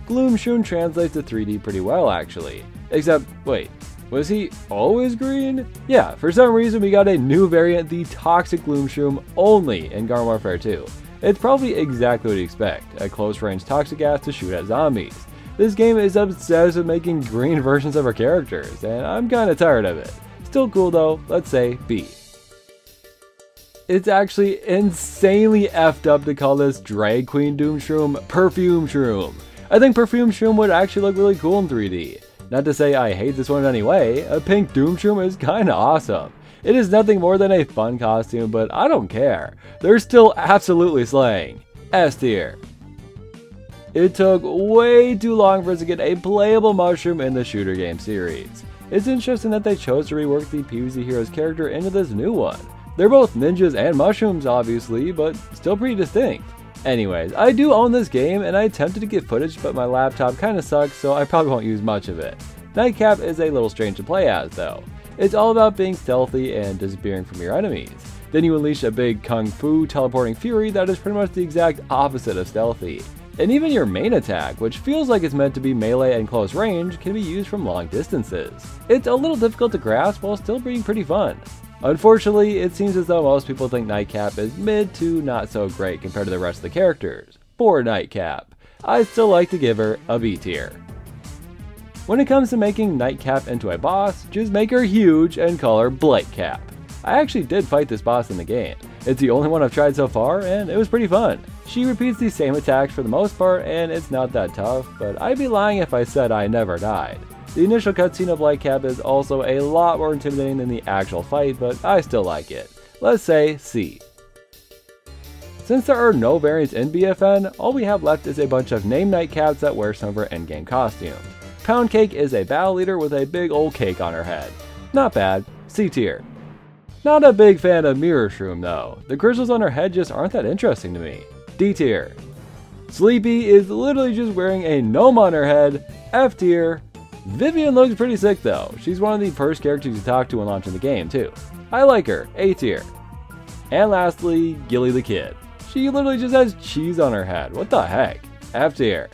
Gloom-shroom translates to 3D pretty well actually, except, wait, was he always green? Yeah, for some reason we got a new variant, the Toxic Gloom-shroom, only in Garden Warfare 2. It's probably exactly what you expect, a close-range toxic gas to shoot at zombies. This game is obsessed with making green versions of our characters, and I'm kinda tired of it. Still cool though, let's say B. It's actually insanely effed up to call this drag queen Doom-shroom Perfume-shroom. I think Perfume-shroom would actually look really cool in 3D. Not to say I hate this one in any way, a pink Doom-shroom is kinda awesome. It is nothing more than a fun costume, but I don't care. They're still absolutely slaying. S tier. It took way too long for us to get a playable mushroom in the shooter game series. It's interesting that they chose to rework the PvZ Heroes character into this new one. They're both ninjas and mushrooms obviously, but still pretty distinct. Anyways, I do own this game and I attempted to get footage but my laptop kinda sucks so I probably won't use much of it. Nightcap is a little strange to play as though. It's all about being stealthy and disappearing from your enemies. Then you unleash a big kung fu teleporting fury that is pretty much the exact opposite of stealthy. And even your main attack, which feels like it's meant to be melee and close range, can be used from long distances. It's a little difficult to grasp while still being pretty fun. Unfortunately, it seems as though most people think Nightcap is mid to not so great compared to the rest of the characters. Poor Nightcap. I still like to give her a B tier. When it comes to making Nightcap into a boss, just make her huge and call her Blight Cap. I actually did fight this boss in the game. It's the only one I've tried so far, and it was pretty fun. She repeats the same attacks for the most part, and it's not that tough, but I'd be lying if I said I never died. The initial cutscene of Blight Cap is also a lot more intimidating than the actual fight, but I still like it. Let's say C. Since there are no variants in BFN, all we have left is a bunch of named Nightcaps that wear some of her endgame costumes. Pound Cake is a battle leader with a big old cake on her head. Not bad, C tier. Not a big fan of Mirror-shroom though. The crystals on her head just aren't that interesting to me. D tier. Sleepy is literally just wearing a gnome on her head. F tier. Vivian looks pretty sick though. She's one of the first characters you talk to when launching the game too. I like her. A tier. And lastly, Gilly the Kid. She literally just has cheese on her head. What the heck? F tier.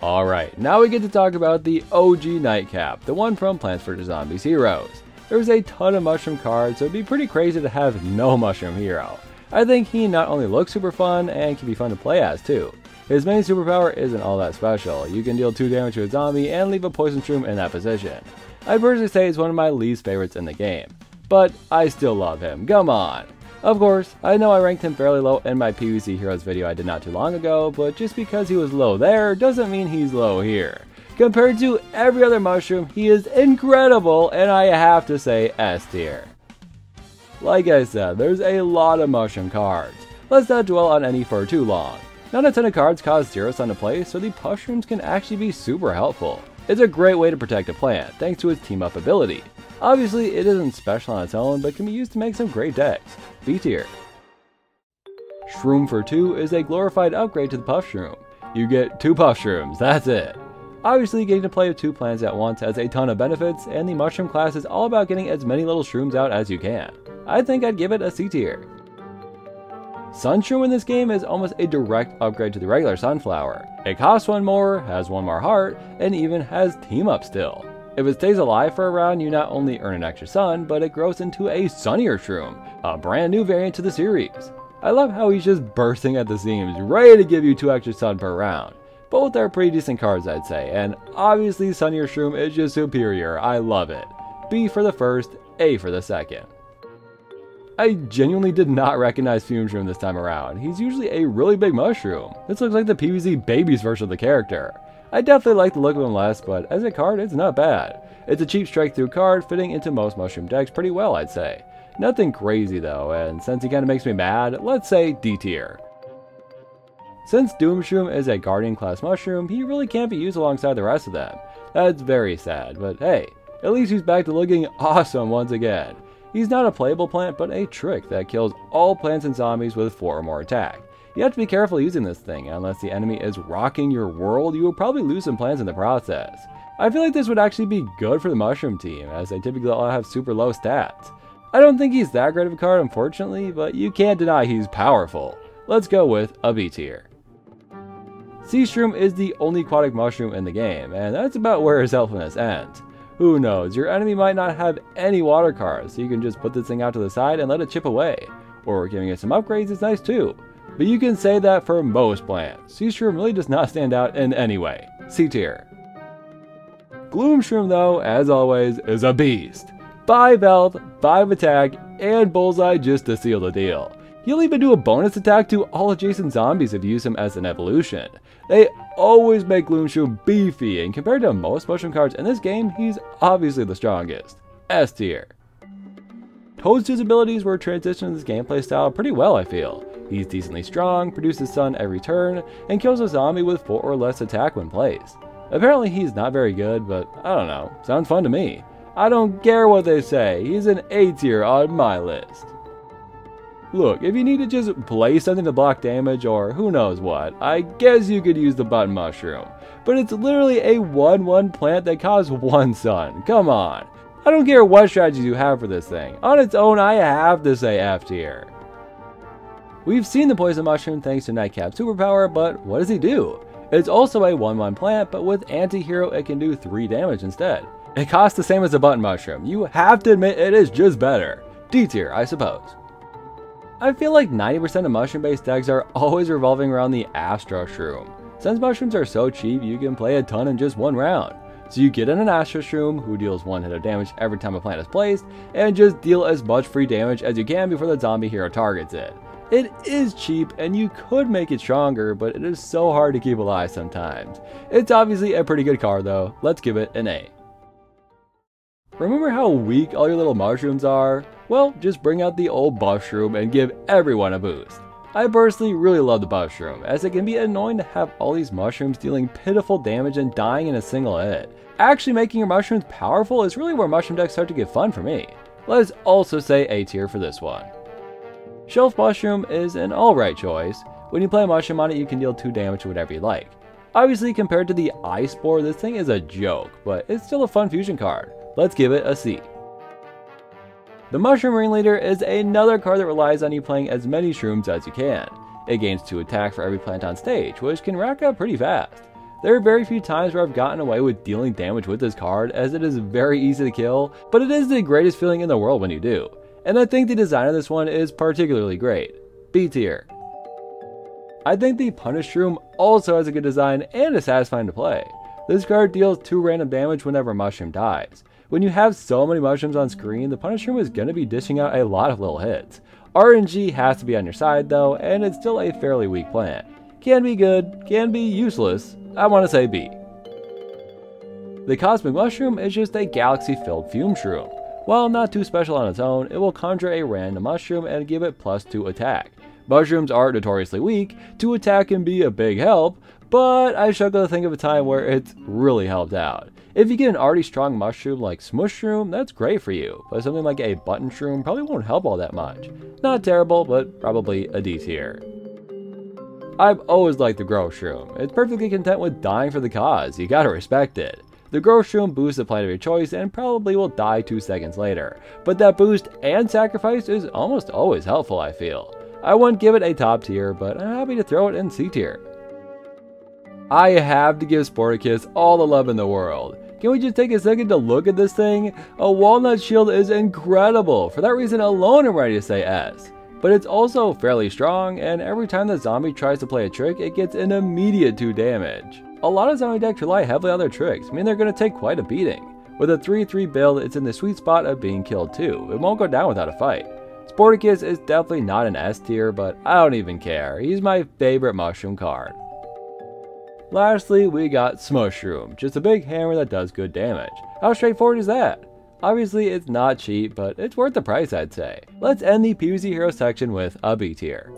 Alright, now we get to talk about the OG Nightcap, the one from Plants vs Zombies Heroes. There's a ton of mushroom cards, so it'd be pretty crazy to have no mushroom hero. I think he not only looks super fun and can be fun to play as too. His main superpower isn't all that special. You can deal 2 damage to a zombie and leave a poison shroom in that position. I'd personally say he's one of my least favorites in the game, but I still love him, come on. Of course, I know I ranked him fairly low in my PvZ Heroes video I did not too long ago, but just because he was low there doesn't mean he's low here. Compared to every other mushroom, he is incredible, and I have to say S tier. Like I said, there's a lot of mushroom cards. Let's not dwell on any for too long. Not a ton of cards cause 0 stun to play, so the Puff-shrooms can actually be super helpful. It's a great way to protect a plant, thanks to its team-up ability. Obviously, it isn't special on its own, but can be used to make some great decks. B tier. Shroom for 2 is a glorified upgrade to the Puff-shroom. You get 2 Puff-shrooms, that's it. Obviously, getting to play with 2 plants at once has a ton of benefits, and the mushroom class is all about getting as many little shrooms out as you can. I think I'd give it a C tier. Sun-shroom in this game is almost a direct upgrade to the regular sunflower. It costs 1 more, has 1 more heart, and even has team-up still. If it stays alive for a round, you not only earn an extra sun, but it grows into a Sunnier-shroom, a brand new variant to the series. I love how he's just bursting at the seams, ready to give you 2 extra sun per round. Both are pretty decent cards, I'd say, and obviously Sunnier-shroom is just superior. I love it. B for the first, A for the second. I genuinely did not recognize Fume-shroom this time around. He's usually a really big mushroom. This looks like the PvZ babies version of the character. I definitely like the look of him less, but as a card, it's not bad. It's a cheap strike-through card, fitting into most mushroom decks pretty well, I'd say. Nothing crazy though, and since he kinda makes me mad, let's say D tier. Since Doom-shroom is a Guardian class mushroom, he really can't be used alongside the rest of them. That's very sad, but hey, at least he's back to looking awesome once again. He's not a playable plant, but a trick that kills all plants and zombies with 4 or more attack. You have to be careful using this thing, unless the enemy is rocking your world, you will probably lose some plants in the process. I feel like this would actually be good for the mushroom team, as they typically all have super low stats. I don't think he's that great of a card unfortunately, but you can't deny he's powerful. Let's go with a B tier. Sea-shroom is the only aquatic mushroom in the game, and that's about where his helpfulness ends. Who knows, your enemy might not have any water cards, so you can just put this thing out to the side and let it chip away. Or giving it some upgrades is nice too. But you can say that for most plants. Sea-shroom really does not stand out in any way. C tier. Gloom-shroom though, as always, is a beast. 5 health, 5 attack, and bullseye just to seal the deal. He'll even do a bonus attack to all adjacent zombies if you use him as an evolution. They always make Gloom-shroom beefy, and compared to most mushroom cards in this game, he's obviously the strongest. S tier. Toadstool's abilities were transitioned to this gameplay style pretty well, I feel. He's decently strong, produces stun every turn, and kills a zombie with 4 or less attack when placed. Apparently he's not very good, but I don't know, sounds fun to me. I don't care what they say, he's an A tier on my list. Look, if you need to just play something to block damage or who knows what, I guess you could use the button mushroom. But it's literally a 1/1 plant that costs 1 sun. Come on. I don't care what strategies you have for this thing. On its own, I have to say F tier. We've seen the poison mushroom thanks to Nightcap's superpower, but what does he do? It's also a 1/1 plant, but with anti-hero it can do 3 damage instead. It costs the same as the button mushroom. You have to admit it is just better. D tier, I suppose. I feel like 90% of mushroom-based decks are always revolving around the Astro-shroom. Since mushrooms are so cheap, you can play a ton in just 1 round. So you get in an Astro-shroom, who deals 1 hit of damage every time a plant is placed, and just deal as much free damage as you can before the zombie hero targets it. It is cheap, and you could make it stronger, but it is so hard to keep alive sometimes. It's obviously a pretty good card though, let's give it an A. Remember how weak all your little mushrooms are? Well, just bring out the old Buff-shroom and give everyone a boost. I personally really love the Buff-shroom, as it can be annoying to have all these mushrooms dealing pitiful damage and dying in a single hit. Actually making your mushrooms powerful is really where mushroom decks start to get fun for me. Let's also say A tier for this one. Shelf Mushroom is an alright choice. When you play a mushroom on it, you can deal 2 damage to whatever you like. Obviously, compared to the Ice Spore, this thing is a joke, but it's still a fun fusion card. Let's give it a C. The Mushroom Ringleader is another card that relies on you playing as many shrooms as you can. It gains 2 attack for every plant on stage, which can rack up pretty fast. There are very few times where I've gotten away with dealing damage with this card, as it is very easy to kill, but it is the greatest feeling in the world when you do. And I think the design of this one is particularly great. B tier. I think the Punish-shroom also has a good design and is satisfying to play. This card deals 2 random damage whenever a mushroom dies. When you have so many mushrooms on screen, the Punish-shroom is going to be dishing out a lot of little hits. RNG has to be on your side though, and it's still a fairly weak plant. Can be good, can be useless. I want to say B. The Cosmic Mushroom is just a galaxy-filled Fume-shroom. While not too special on its own, it will conjure a random mushroom and give it +2 attack. Mushrooms are notoriously weak, 2 attack can be a big help, but I struggle to think of a time where it's really helped out. If you get an already strong mushroom like Smoosh-shroom, that's great for you, but something like a button-shroom probably won't help all that much. Not terrible, but probably a D tier. I've always liked the Grow-shroom. It's perfectly content with dying for the cause, you gotta respect it. The Grow-shroom boosts the plant of your choice and probably will die 2 seconds later, but that boost and sacrifice is almost always helpful, I feel. I wouldn't give it a top tier, but I'm happy to throw it in C tier. I have to give Sporticus all the love in the world. Can we just take a second to look at this thing? A walnut shield is incredible. For that reason alone, I'm ready to say S. But it's also fairly strong, and every time the zombie tries to play a trick, it gets an immediate 2 damage. A lot of zombie decks rely heavily on their tricks, meaning they're going to take quite a beating. With a 3/3 build, it's in the sweet spot of being killed too. It won't go down without a fight. Sporticus is definitely not an S tier, but I don't even care. He's my favorite mushroom card. Lastly, we got Smoosh-shroom, just a big hammer that does good damage. How straightforward is that? Obviously, it's not cheap, but it's worth the price, I'd say. Let's end the PvZ Heroes section with a B tier.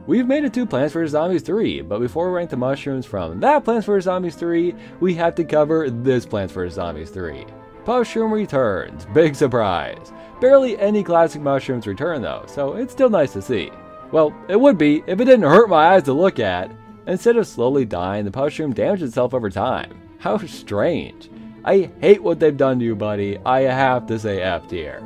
We've made it to Plants vs. Zombies 3, but before we rank the mushrooms from that Plants vs. Zombies 3, we have to cover this Plants vs. Zombies 3. Puff-shroom returns, big surprise. Barely any classic mushrooms return though, so it's still nice to see. Well, it would be if it didn't hurt my eyes to look at. Instead of slowly dying, the Puff-shroom damages itself over time. How strange. I hate what they've done to you, buddy. I have to say F tier.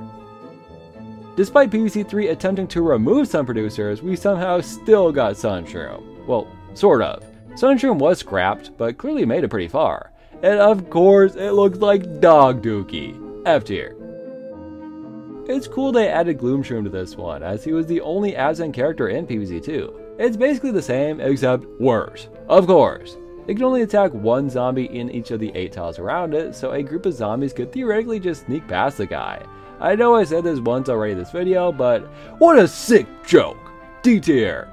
Despite PvZ 3 attempting to remove some producers, we somehow still got Sun-shroom. Well, sort of. Sun-shroom was scrapped, but clearly made it pretty far. And of course, it looks like dog dookie. F tier. It's cool they added Gloom-shroom to this one, as he was the only absent character in PvZ 2. It's basically the same, except worse. Of course. It can only attack 1 zombie in each of the 8 tiles around it, so a group of zombies could theoretically just sneak past the guy. I know I said this once already in this video, but what a sick joke! D tier.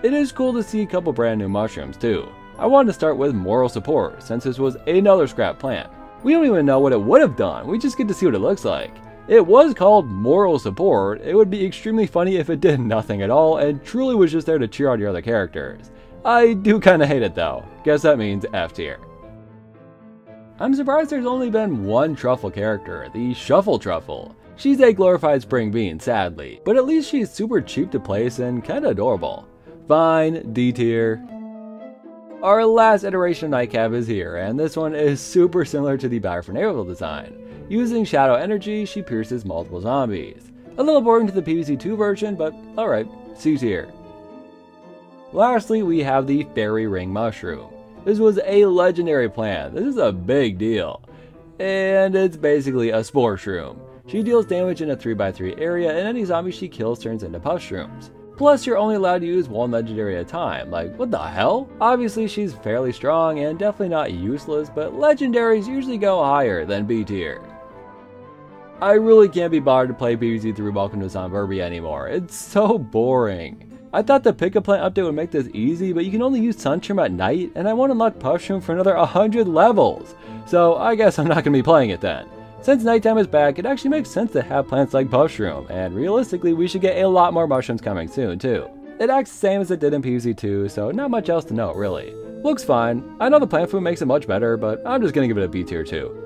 It is cool to see a couple brand new mushrooms too. I wanted to start with Moral Support, since this was another scrap plant. We don't even know what it would have done, we just get to see what it looks like. It was called Moral Support. It would be extremely funny if it did nothing at all and truly was just there to cheer on your other characters. I do kinda hate it though. Guess that means F tier. I'm surprised there's only been one truffle character, the Shuffle Truffle. She's a glorified spring bean, sadly, but at least she's super cheap to place and kinda adorable. Fine, D tier. Our last iteration of Night Cap is here, and this one is super similar to the Battle design. Using shadow energy, she pierces multiple zombies. A little boring to the PvZ 2 version, but alright, C tier. Lastly, we have the Fairy Ring Mushroom. This was a legendary plant. This is a big deal. And it's basically a Spore-shroom. She deals damage in a 3x3 area, and any zombie she kills turns into Puff-shrooms. Plus, you're only allowed to use one legendary at a time. Like, what the hell? Obviously, she's fairly strong and definitely not useless, but legendaries usually go higher than B tier. I really can't be bothered to play PvZ through Welcome to Zomburbia anymore. It's so boring. I thought the pick-up plant update would make this easy, but you can only use Sun-shroom at night, and I want to unlock Puff-shroom for another 100 levels. So I guess I'm not going to be playing it then. Since nighttime is back, it actually makes sense to have plants like Puff-shroom, and realistically we should get a lot more mushrooms coming soon too. It acts the same as it did in PvZ 2, so not much else to note really. Looks fine. I know the plant food makes it much better, but I'm just going to give it a B tier too.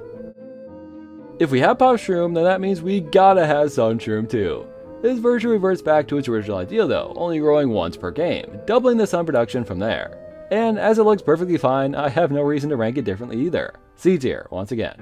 If we have Puff-shroom, then that means we gotta have Sun-shroom too. This version reverts back to its original idea though, only growing once per game, doubling the sun production from there. And as it looks perfectly fine, I have no reason to rank it differently either. C tier, once again.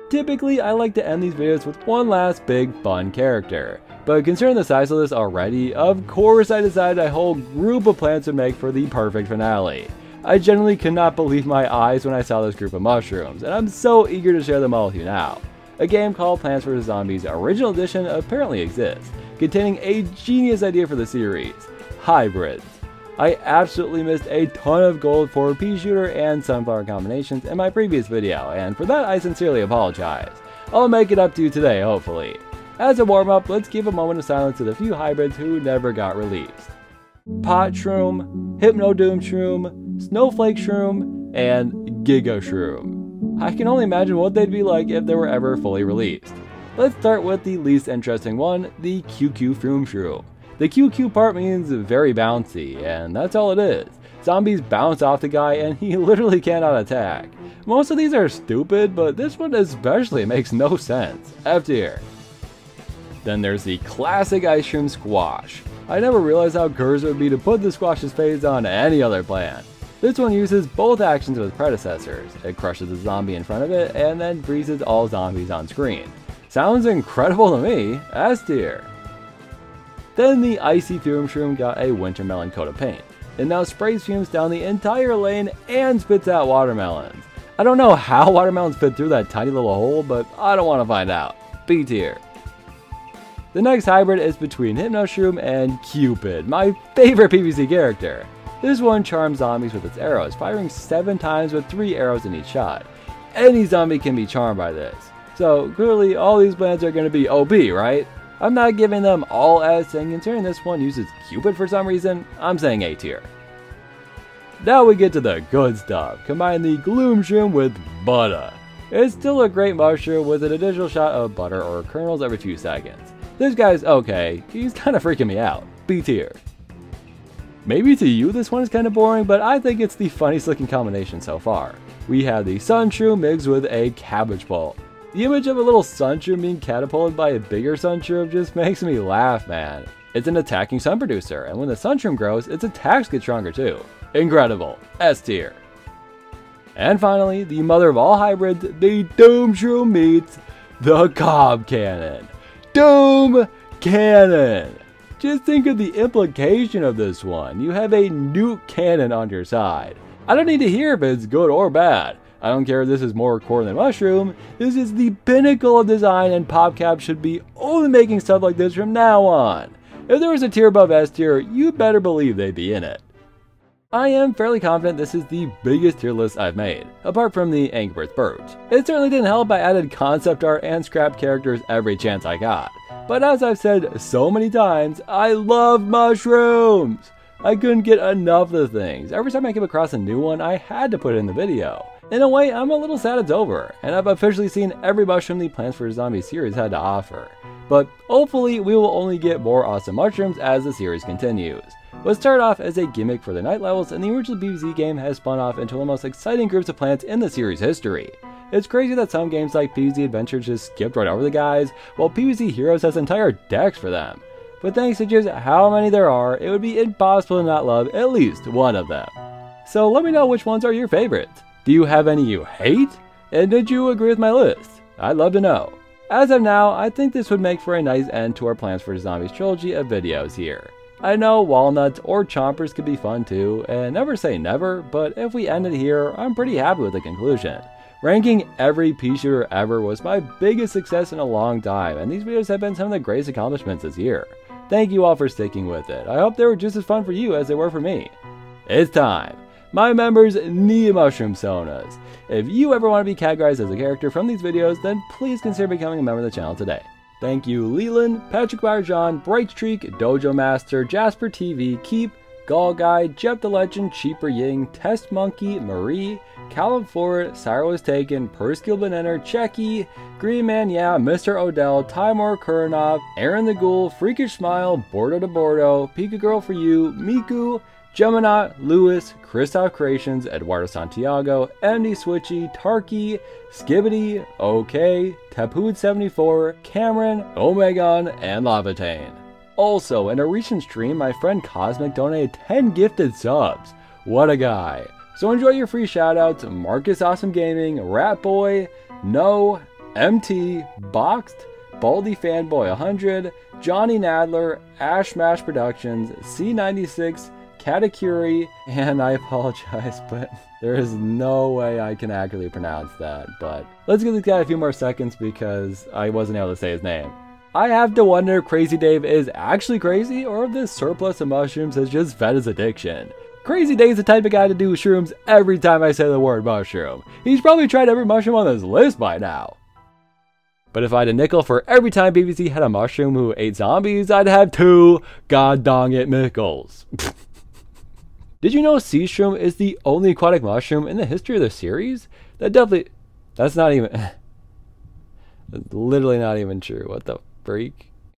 Typically, I like to end these videos with one last big fun character, but considering the size of this already, of course I decided a whole group of plants would make for the perfect finale. I genuinely could not believe my eyes when I saw this group of mushrooms, and I'm so eager to share them all with you now. A game called Plants vs. Zombies Original Edition apparently exists, containing a genius idea for the series: hybrids. I absolutely missed a ton of gold for pea shooter and sunflower combinations in my previous video, and for that I sincerely apologize. I'll make it up to you today, hopefully. As a warm-up, let's give a moment of silence to the few hybrids who never got released. Pot-shroom, Hypno-shroom, Snowflake-shroom, and Giga-shroom. I can only imagine what they'd be like if they were ever fully released. Let's start with the least interesting one, the Fume-shroom. The QQ part means very bouncy, and that's all it is. Zombies bounce off the guy and he literally cannot attack. Most of these are stupid, but this one especially makes no sense. F tier. Then there's the classic Ice-shroom squash. I never realized how cursed it would be to put the squash's phase on any other plant. This one uses both actions of its predecessors. It crushes the zombie in front of it and then freezes all zombies on screen. Sounds incredible to me. S tier. Then the Icy Fume-shroom got a winter melon coat of paint. It now sprays fumes down the entire lane and spits out watermelons. I don't know how watermelons fit through that tiny little hole, but I don't want to find out. B tier. The next hybrid is between Hypno-shroom and Cupid, my favorite PvZ character. This one charms zombies with its arrows, firing 7 times with 3 arrows in each shot. Any zombie can be charmed by this. So clearly all these plants are going to be OP, right? I'm not giving them all S, and considering this one uses Cupid for some reason, I'm saying A tier. Now we get to the good stuff. Combine the Gloom-shroom with butter. It's still a great mushroom with an additional shot of butter or kernels every few seconds. This guy's okay, he's kind of freaking me out. B tier. Maybe to you this one is kind of boring, but I think it's the funniest looking combination so far. We have the Sun-shroom mixed with a cabbage pulp. The image of a little Sun-shroom being catapulted by a bigger Sun-shroom just makes me laugh, man. It's an attacking sun producer, and when the Sun-shroom grows, its attacks get stronger too. Incredible. S tier. And finally, the mother of all hybrids, the Doom-shroom meets the Cob Cannon. Doom Cannon! Just think of the implication of this one. You have a nuke cannon on your side. I don't need to hear if it's good or bad. I don't care if this is more core than mushroom. This is the pinnacle of design, and PopCap should be only making stuff like this from now on. If there was a tier above S tier, you better believe they'd be in it. I am fairly confident this is the biggest tier list I've made, apart from the Angry Birds Birch. It certainly didn't help I added concept art and scrapped characters every chance I got. But as I've said so many times, I love mushrooms! I couldn't get enough of the things. Every time I came across a new one, I had to put it in the video. In a way, I'm a little sad it's over, and I've officially seen every mushroom the Plants vs. Zombies series had to offer. But hopefully we will only get more awesome mushrooms as the series continues. What started off as a gimmick for the night levels in the original PvZ game has spun off into one of the most exciting groups of plants in the series history. It's crazy that some games like PvZ Adventures just skipped right over the guys, while PvZ Heroes has entire decks for them. But thanks to just how many there are, it would be impossible to not love at least one of them. So let me know which ones are your favorites. Do you have any you hate? And did you agree with my list? I'd love to know. As of now, I think this would make for a nice end to our Plants vs. Zombies trilogy of videos here. I know walnuts or chompers could be fun too, and never say never, but if we end it here, I'm pretty happy with the conclusion. Ranking every pea shooter ever was my biggest success in a long time, and these videos have been some of the greatest accomplishments this year. Thank you all for sticking with it. I hope they were just as fun for you as they were for me. It's time. My members need mushroom sonas. If you ever want to be categorized as a character from these videos, then please consider becoming a member of the channel today. Thank you Leland, Patrick Barjon, Bright Streak, Dojo Master, Jasper TV, Keep, Gall Guy, Jeff the Legend, Cheaper Ying, Test Monkey, Marie, Callum Ford, Sarah Was Taken, Perskill Banana, Checky, Green Man Yeah, Mr. Odell, Timur Kurinov, Aaron the Ghoul, Freakish Smile, Bordo de Bordo, Pika Girl for You, Miku, Gemini, Lewis, Christoph Creations, Eduardo Santiago, MD Switchy, Tarky, Skibbity, OK, Tapood74, Cameron, Omegon, and Lavatane. Also, in a recent stream, my friend Cosmic donated 10 gifted subs. What a guy. So enjoy your free shoutouts: Marcus Awesome Gaming, Ratboy, No, MT, Boxed, Baldy Fanboy 100, Johnny Nadler, Ash Mash Productions, C96, Katakuri, and I apologize, but there is no way I can accurately pronounce that, but let's give this guy a few more seconds because I wasn't able to say his name. I have to wonder if Crazy Dave is actually crazy, or if this surplus of mushrooms has just fed his addiction. Crazy Dave's the type of guy to do shrooms every time I say the word mushroom. He's probably tried every mushroom on this list by now. But if I had a nickel for every time PvZ had a mushroom who ate zombies, I'd have 2 god dong it nickels. Did you know Sea-shroom is the only aquatic mushroom in the history of the series? That's not even, that's literally not even true. What the freak?